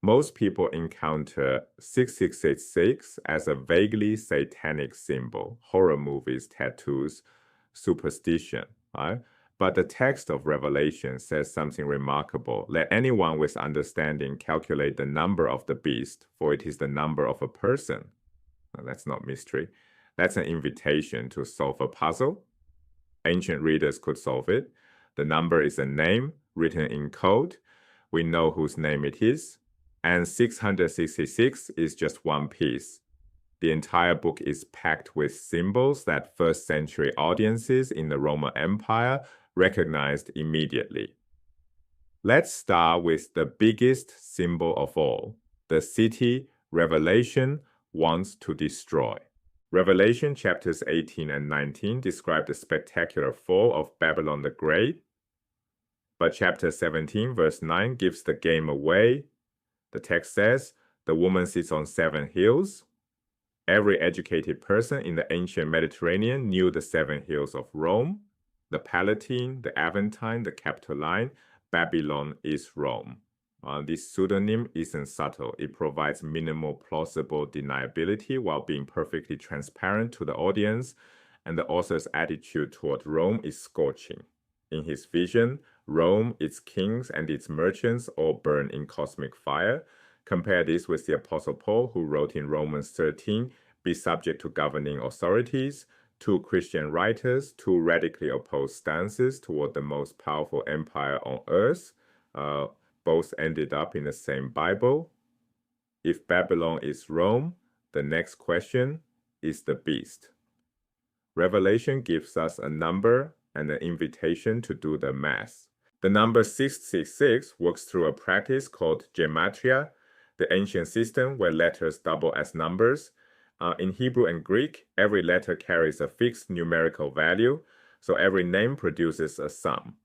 Most people encounter 6666 as a vaguely satanic symbol, horror movies, tattoos, superstition, right? But the text of Revelation says something remarkable. Let anyone with understanding calculate the number of the beast, for it is the number of a person. Now, that's not mystery. That's an invitation to solve a puzzle. Ancient readers could solve it. The number is a name written in code. We know whose name it is. And 666 is just one piece. The entire book is packed with symbols that first century audiences in the Roman Empire recognized immediately. Let's start with the biggest symbol of all, the city Revelation wants to destroy. Revelation chapters 18 and 19 describe the spectacular fall of Babylon the Great, but chapter 17 verse 9 gives the game away. The text says, the woman sits on 7 hills. Every educated person in the ancient Mediterranean knew the 7 hills of Rome, the Palatine, the Aventine, the Capitoline. Babylon is Rome. This pseudonym isn't subtle. It provides minimal plausible deniability while being perfectly transparent to the audience, and the author's attitude toward Rome is scorching. In his vision, Rome, its kings, and its merchants all burn in cosmic fire. Compare this with the Apostle Paul, who wrote in Romans 13, be subject to governing authorities. 2 Christian writers, 2 radically opposed stances toward the most powerful empire on earth. Both ended up in the same Bible. If Babylon is Rome, the next question is the beast. Revelation gives us a number and an invitation to do the math. The number 666 works through a practice called gematria, the ancient system where letters double as numbers. In Hebrew and Greek, every letter carries a fixed numerical value, so every name produces a sum.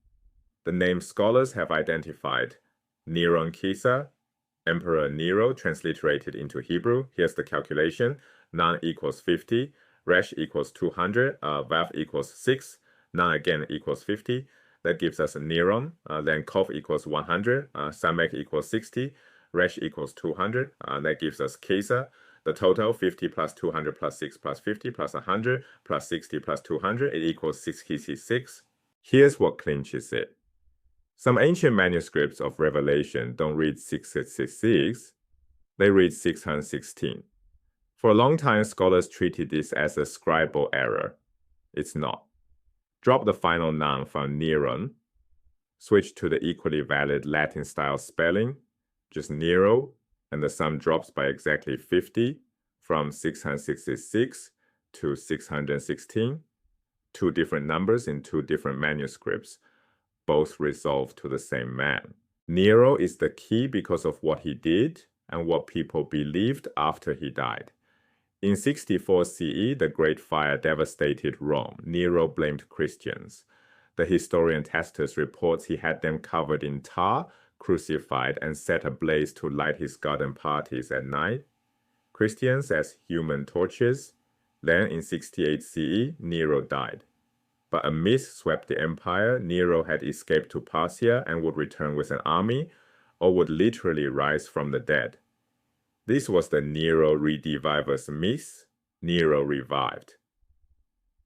The name scholars have identified Neron Qesar, Emperor Nero, transliterated into Hebrew. Here's the calculation. Nun equals 50, Resh equals 200, Vav equals 6, Nun again equals 50. That gives us a Neron. Then Kov equals 100, Samek equals 60, Resh equals 200. That gives us Qesar. The total, 50 plus 200 plus 6 plus 50 plus 100 plus 60 plus 200, it equals 666. Here's what clinches it. Some ancient manuscripts of Revelation don't read 666, they read 616. For a long time, scholars treated this as a scribal error. It's not. Drop the final noun from Neron, switch to the equally valid Latin-style spelling, just Nero, and the sum drops by exactly 50 from 666 to 616, 2 different numbers in 2 different manuscripts, both resolved to the same man. Nero is the key because of what he did and what people believed after he died. In 64 CE, the Great Fire devastated Rome. Nero blamed Christians. The historian Tacitus reports he had them covered in tar, crucified, and set ablaze to light his garden parties at night. Christians as human torches. Then in 68 CE, Nero died. But a mist swept the empire. Nero had escaped to Parthia and would return with an army, or would literally rise from the dead. This was the Nero redivivus myth. Nero revived.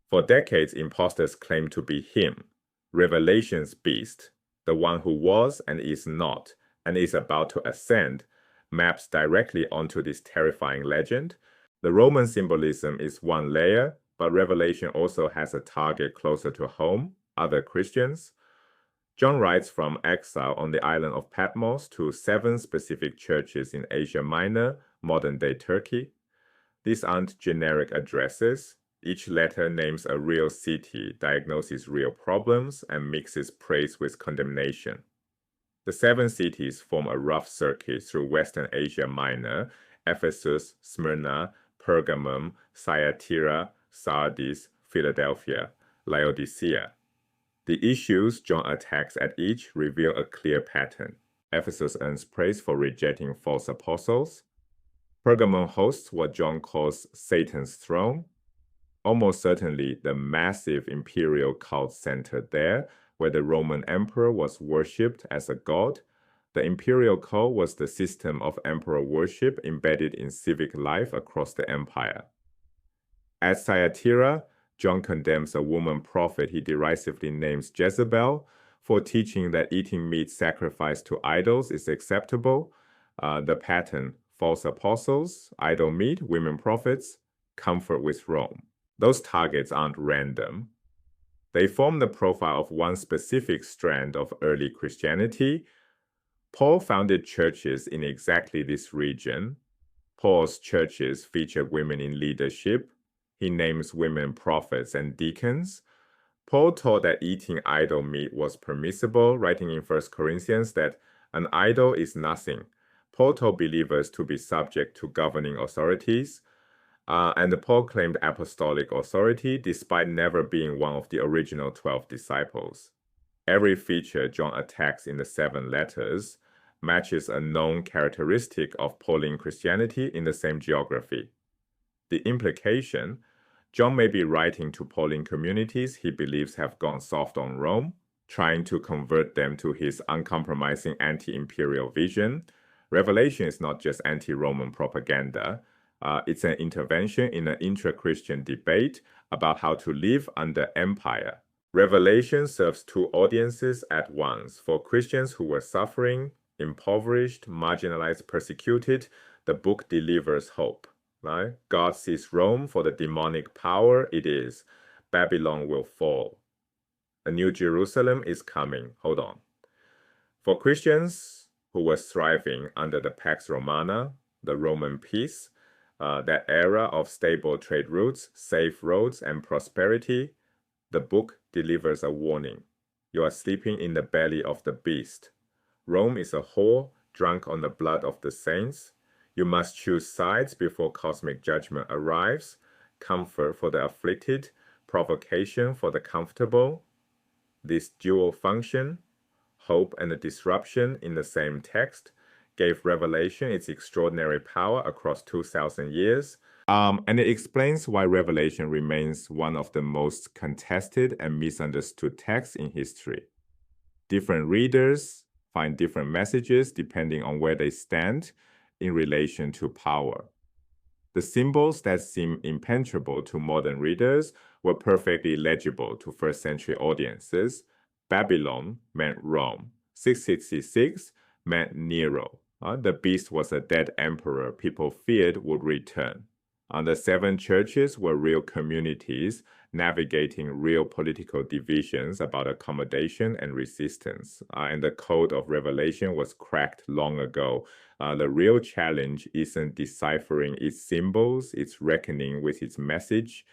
For decades, imposters claimed to be him, Revelation's beast, the one who was and is not, and is about to ascend, maps directly onto this terrifying legend. The Roman symbolism is one layer, but Revelation also has a target closer to home, other Christians. John writes from exile on the island of Patmos to 7 specific churches in Asia Minor, modern-day Turkey. These aren't generic addresses. Each letter names a real city, diagnoses real problems, and mixes praise with condemnation. The 7 cities form a rough circuit through Western Asia Minor: Ephesus, Smyrna, Pergamum, Thyatira, Sardis, Philadelphia, Laodicea. The issues John attacks at each reveal a clear pattern. Ephesus earns praise for rejecting false apostles. Pergamum hosts what John calls Satan's throne. Almost certainly the massive imperial cult centered there, where the Roman emperor was worshipped as a god. The imperial cult was the system of emperor worship embedded in civic life across the empire. At Thyatira, John condemns a woman prophet he derisively names Jezebel for teaching that eating meat sacrificed to idols is acceptable. The pattern: false apostles, idol meat, women prophets, comfort with Rome. Those targets aren't random. They form the profile of one specific strand of early Christianity. Paul founded churches in exactly this region. Paul's churches featured women in leadership. He names women prophets and deacons. Paul taught that eating idol meat was permissible, writing in 1 Corinthians that an idol is nothing. Paul told believers to be subject to governing authorities, and Paul claimed apostolic authority despite never being one of the original 12 disciples. Every feature John attacks in the 7 letters matches a known characteristic of Pauline Christianity in the same geography. The implication: John may be writing to Pauline communities he believes have gone soft on Rome, trying to convert them to his uncompromising anti-imperial vision. Revelation is not just anti-Roman propaganda. It's an intervention in an intra-Christian debate about how to live under empire. Revelation serves 2 audiences at once. For Christians who were suffering, impoverished, marginalized, persecuted, the book delivers hope. Right? God sees Rome for the demonic power it is. Babylon will fall. A new Jerusalem is coming. Hold on. For Christians who were thriving under the Pax Romana, the Roman peace, that era of stable trade routes, safe roads, and prosperity, the book delivers a warning. You are sleeping in the belly of the beast. Rome is a whore, drunk on the blood of the saints. You must choose sides before cosmic judgment arrives. Comfort for the afflicted, provocation for the comfortable. This dual function, hope and a disruption in the same text, gave Revelation its extraordinary power across 2,000 years. And it explains why Revelation remains one of the most contested and misunderstood texts in history. Different readers find different messages depending on where they stand in relation to power. The symbols that seem impenetrable to modern readers were perfectly legible to first-century audiences. Babylon meant Rome. 666 meant Nero. The beast was a dead emperor people feared would return. The 7 churches were real communities navigating real political divisions about accommodation and resistance. And the code of Revelation was cracked long ago. The real challenge isn't deciphering its symbols, it's reckoning with its message.